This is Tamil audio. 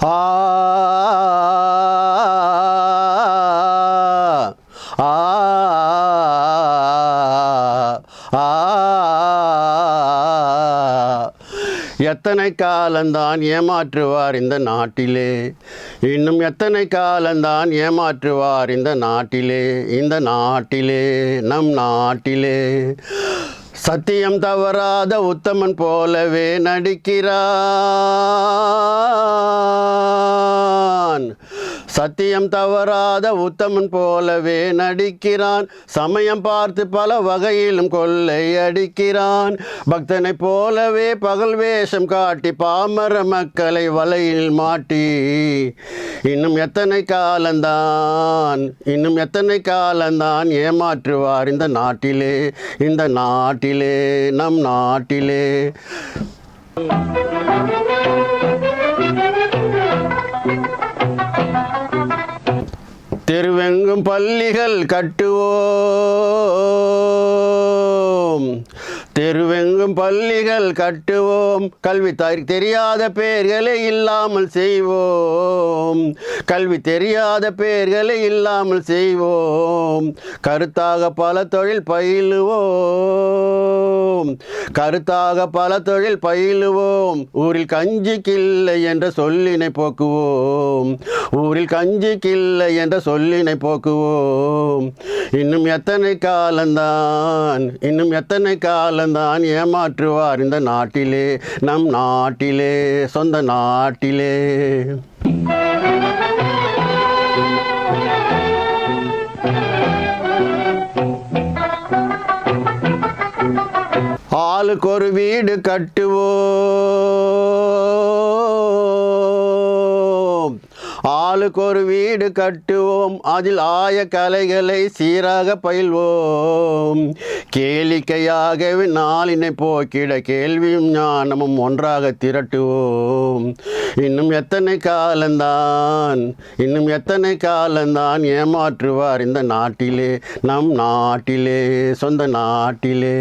ஆ ஆ ஆ எத்தனை காலந்தான் ஏமாற்றுவார் இந்த நாட்டிலே, இன்னும் எத்தனை காலந்தான் ஏமாற்றுவார் இந்த நாட்டிலே, இந்த நாட்டிலே, நம் நாட்டிலே. சத்தியம் தவறாத உத்தமன் போலவே நடிக்கிறான், சத்தியம் தவறாத உத்தமன் போலவே நடிக்கிறான். சமயம் பார்த்து பல வகையிலும் கொள்ளை அடிக்கிறான். பக்தனை போலவே பகல் வேஷம் காட்டி பாமர மக்களை வலையில் மாட்டி. இன்னும் எத்தனை காலந்தான், இன்னும் எத்தனை காலந்தான் ஏமாற்றுவார் இந்த நாட்டிலே, இந்த நாட்டிலே, நம் நாட்டிலே. தெருவெங்கும் பள்ளிகள் கட்டுவோம், தெருவெங்கும் பள்ளிகள் கட்டுவோம். கல்வி தெரியாத பேர்களை இல்லாமல் செய்வோம், கல்வி தெரியாத பேர்களை இல்லாமல் செய்வோம். கருத்தாக பல தொழில் பயிலுவோம், கருத்தாக பல தொழில் பயிலுவோம். ஊரில் கஞ்சிக்கில்லை என்ற சொல்லினை போக்குவோம், ஊரில் கஞ்சிக்கில்லை என்ற சொல்லினை போக்குவோம். இன்னும் எத்தனை காலந்தான், இன்னும் எத்தனை காலந்தான் ஏமாற்றுவார் இந்த நாட்டிலே, நம் நாட்டிலே, சொந்த நாட்டிலே. ஆளுக்கு ஒரு வீடு கட்டுவோம், ஆளுக்கு ஒரு வீடு கட்டுவோம். அதில் ஆய கலைகளை சீராக பயில்வோம். கேளிக்கையாகவே நாளினை போக்கிட கேள்வியும் ஞானமும் ஒன்றாக திரட்டுவோம். இன்னும் எத்தனை காலந்தான், இன்னும் எத்தனை காலந்தான் ஏமாற்றுவார் இந்த நாட்டிலே, நம் நாட்டிலே, சொந்த நாட்டிலே.